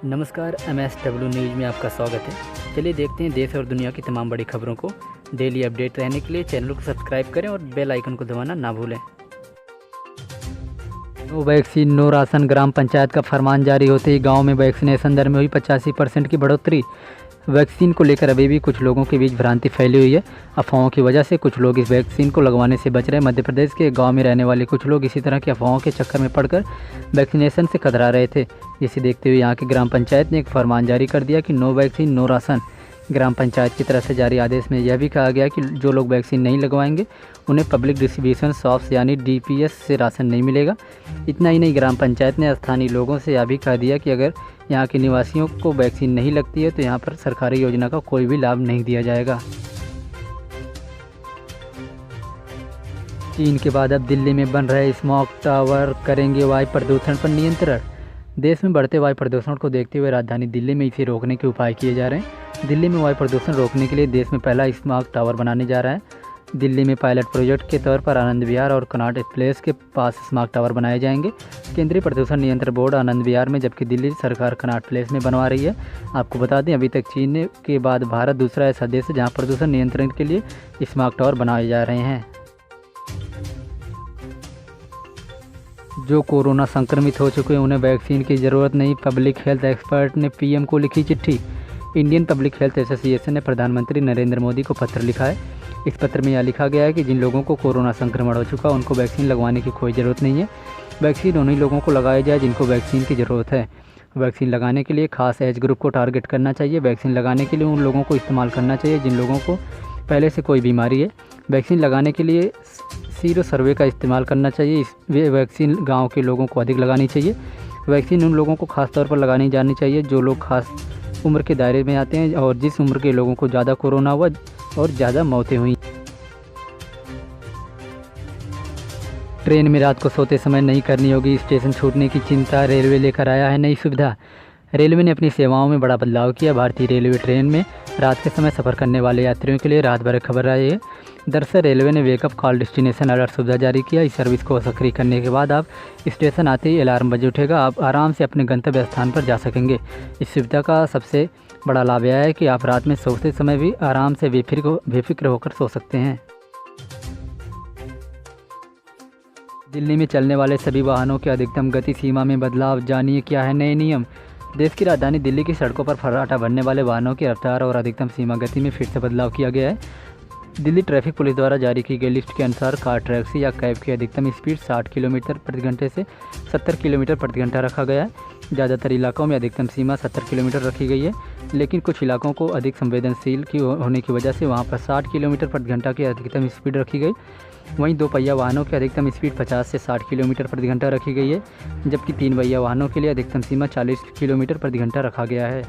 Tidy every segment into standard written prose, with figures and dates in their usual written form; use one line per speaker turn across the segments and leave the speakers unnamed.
नमस्कार, MSW news में आपका स्वागत है। चलिए देखते हैं देश और दुनिया की तमाम बड़ी खबरों को। डेली अपडेट रहने के लिए चैनल को सब्सक्राइब करें और बेल आइकन को दबाना ना भूलें। नो वैक्सीन नो राशन, ग्राम पंचायत का फरमान जारी होते ही गांव में वैक्सीनेशन दर में हुई 85% की बढ़ोतरी। वैक्सीन को लेकर अभी भी कुछ लोगों के बीच भ्रांति फैली हुई है। अफवाहों की वजह से कुछ लोग इस वैक्सीन को लगवाने से बच रहे हैं। मध्य प्रदेश के गांव में रहने वाले कुछ लोग इसी तरह की अफवाहों के चक्कर में पड़कर वैक्सीनेशन से कतरा रहे थे। इसे देखते हुए यहां की ग्राम पंचायत ने एक फरमान जारी कर दिया कि नो वैक्सीन नो राशन। ग्राम पंचायत की तरफ से जारी आदेश में यह भी कहा गया कि जो लोग वैक्सीन नहीं लगवाएंगे उन्हें पब्लिक डिस्ट्रीब्यूशन शॉप्स यानी DPS से राशन नहीं मिलेगा। इतना ही नहीं, ग्राम पंचायत ने स्थानीय लोगों से यह भी कह दिया कि अगर यहाँ के निवासियों को वैक्सीन नहीं लगती है तो यहाँ पर सरकारी योजना का कोई भी लाभ नहीं दिया जाएगा। चीन के बाद अब दिल्ली में बन रहे स्मॉग टावर करेंगे वायु प्रदूषण पर नियंत्रण। देश में बढ़ते वायु प्रदूषण को देखते हुए राजधानी दिल्ली में इसे रोकने के उपाय किए जा रहे हैं। दिल्ली में वायु प्रदूषण रोकने के लिए देश में पहला स्मॉग टावर बनाने जा रहा है। दिल्ली में पायलट प्रोजेक्ट के तौर पर आनंद विहार और कनॉट प्लेस के पास स्मॉग टावर बनाए जाएंगे। केंद्रीय प्रदूषण नियंत्रण बोर्ड आनंद विहार में, जबकि दिल्ली सरकार कनॉट प्लेस में बनवा रही है। आपको बता दें, अभी तक चीन के बाद भारत दूसरा ऐसा देश है जहां प्रदूषण नियंत्रण के लिए स्मॉग टावर बनाए जा रहे हैं। जो कोरोना संक्रमित हो चुके हैं उन्हें वैक्सीन की ज़रूरत नहीं, पब्लिक हेल्थ एक्सपर्ट ने PM को लिखी चिट्ठी। इंडियन पब्लिक हेल्थ एसोसिएशन ने प्रधानमंत्री नरेंद्र मोदी को पत्र लिखा है। इस पत्र में यह लिखा गया है कि जिन लोगों को कोरोना संक्रमण हो चुका उनको वैक्सीन लगवाने की कोई ज़रूरत नहीं है। वैक्सीन उन्हीं लोगों को लगाया जाए जिनको वैक्सीन की ज़रूरत है। वैक्सीन लगाने के लिए खास एज ग्रुप को टारगेट करना चाहिए। वैक्सीन लगाने के लिए उन लोगों को इस्तेमाल करना चाहिए जिन लोगों को पहले से कोई बीमारी है। वैक्सीन लगाने के लिए सीरो सर्वे का इस्तेमाल करना चाहिए। वे वैक्सीन गांव के लोगों को अधिक लगानी चाहिए। वैक्सीन उन लोगों को खास तौर पर लगानी जानी चाहिए जो लोग खास उम्र के दायरे में आते हैं और जिस उम्र के लोगों को ज़्यादा कोरोना हुआ और ज़्यादा मौतें हुई। ट्रेन में रात को सोते समय नहीं करनी होगी स्टेशन छूटने की चिंता, रेलवे लेकर आया है नई सुविधा। रेलवे ने अपनी सेवाओं में बड़ा बदलाव किया। भारतीय रेलवे ट्रेन में रात के समय सफ़र करने वाले यात्रियों के लिए रात भर खबर आई है। दरअसल रेलवे ने वेकअप कॉल डेस्टिनेशन अलर्ट सुविधा जारी किया। इस सर्विस को सक्रिय करने के बाद आप स्टेशन आते ही अलार्म बज उठेगा। आप आराम से अपने गंतव्य स्थान पर जा सकेंगे। इस सुविधा का सबसे बड़ा लाभ यह है कि आप रात में सोते समय भी आराम से बेफिक्र होकर सो सकते हैं। दिल्ली में चलने वाले सभी वाहनों की अधिकतम गति सीमा में बदलाव, जानिए क्या है नए नियम। देश की राजधानी दिल्ली की सड़कों पर फर्राटा भरने वाले वाहनों की रफ्तार और अधिकतम सीमा गति में फिर से बदलाव किया गया है। दिल्ली ट्रैफिक पुलिस द्वारा जारी की गई लिस्ट के अनुसार कार, टैक्सी या कैब की अधिकतम स्पीड 60 किलोमीटर प्रति घंटे से 70 किलोमीटर प्रति घंटा रखा गया है। ज़्यादातर इलाकों में अधिकतम सीमा 70 किलोमीटर रखी गई है, लेकिन कुछ इलाकों को अधिक संवेदनशील होने की वजह से वहां पर 60 किलोमीटर प्रति घंटा की अधिकतम स्पीड रखी गई। वहीं 2 पहिया वाहनों की अधिकतम स्पीड 50 से 60 किलोमीटर प्रति घंटा रखी गई है, जबकि 3 पहिया वाहनों के लिए अधिकतम सीमा 40 किलोमीटर प्रति घंटा रखा गया है।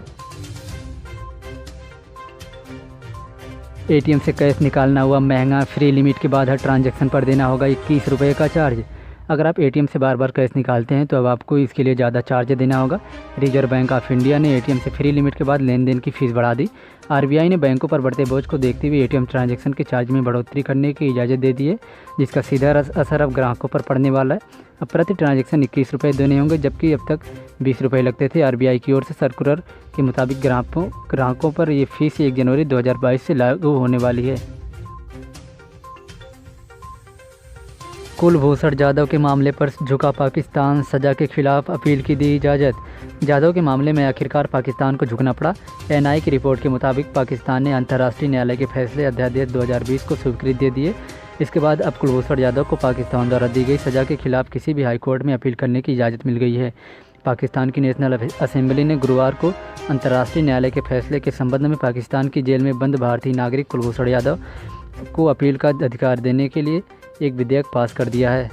ATM से कैश निकालना हुआ महंगा, फ्री लिमिट के बाद हर ट्रांजैक्शन पर देना होगा 21 रुपये का चार्ज। अगर आप ATM से बार बार कैश निकालते हैं तो अब आपको इसके लिए ज़्यादा चार्ज देना होगा। रिजर्व बैंक ऑफ इंडिया ने ATM से फ्री लिमिट के बाद लेन देन की फ़ीस बढ़ा दी। RBI ने बैंकों पर बढ़ते बोझ को देखते हुए ATM ट्रांजैक्शन के चार्ज में बढ़ोतरी करने की इजाज़त दे दी है, जिसका सीधा असर अब ग्राहकों पर पड़ने वाला है। अब प्रति ट्रांजैक्शन 21 रुपये देने होंगे, जबकि अब तक 20 रुपये लगते थे। RBI की ओर से सर्कुलर के मुताबिक ग्राहकों पर ये फीस 1 जनवरी 2022 से लागू होने वाली है। कुलभूषण जाधव के मामले पर झुका पाकिस्तान, सज़ा के खिलाफ अपील की दी इजाज़त। जाधव के मामले में आखिरकार पाकिस्तान को झुकना पड़ा। NI की रिपोर्ट के मुताबिक पाकिस्तान ने अंतर्राष्ट्रीय न्यायालय के फैसले अध्यादेश 2020 को स्वीकृति दे दी है। इसके बाद अब कुलभूषण जाधव को पाकिस्तान द्वारा दी गई सज़ा के खिलाफ किसी भी हाईकोर्ट में अपील करने की इजाज़त मिल गई है। पाकिस्तान की नेशनल असेंबली ने गुरुवार को अंतर्राष्ट्रीय न्यायालय के फैसले के संबंध में पाकिस्तान की जेल में बंद भारतीय नागरिक कुलभूषण जाधव को अपील का अधिकार देने के लिए एक विधेयक पास कर दिया है।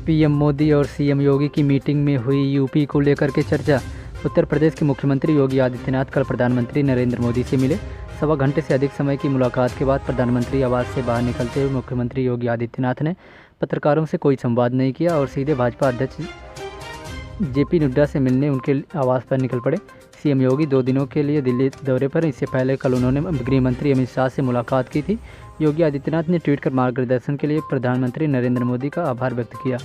PM मोदी और CM योगी की मीटिंग में हुई UP को लेकर के चर्चा। उत्तर प्रदेश के मुख्यमंत्री योगी आदित्यनाथ कल प्रधानमंत्री नरेंद्र मोदी से मिले। 1.25 घंटे से अधिक समय की मुलाकात के बाद प्रधानमंत्री आवास से बाहर निकलते हुए मुख्यमंत्री योगी आदित्यनाथ ने पत्रकारों से कोई संवाद नहीं किया और सीधे भाजपा अध्यक्ष JP नड्डा से मिलने उनके आवास पर निकल पड़े। CM योगी 2 दिनों के लिए दिल्ली दौरे पर। इससे पहले कल उन्होंने गृह मंत्री अमित शाह से मुलाकात की थी। योगी आदित्यनाथ ने ट्वीट कर मार्गदर्शन के लिए प्रधानमंत्री नरेंद्र मोदी का आभार व्यक्त किया।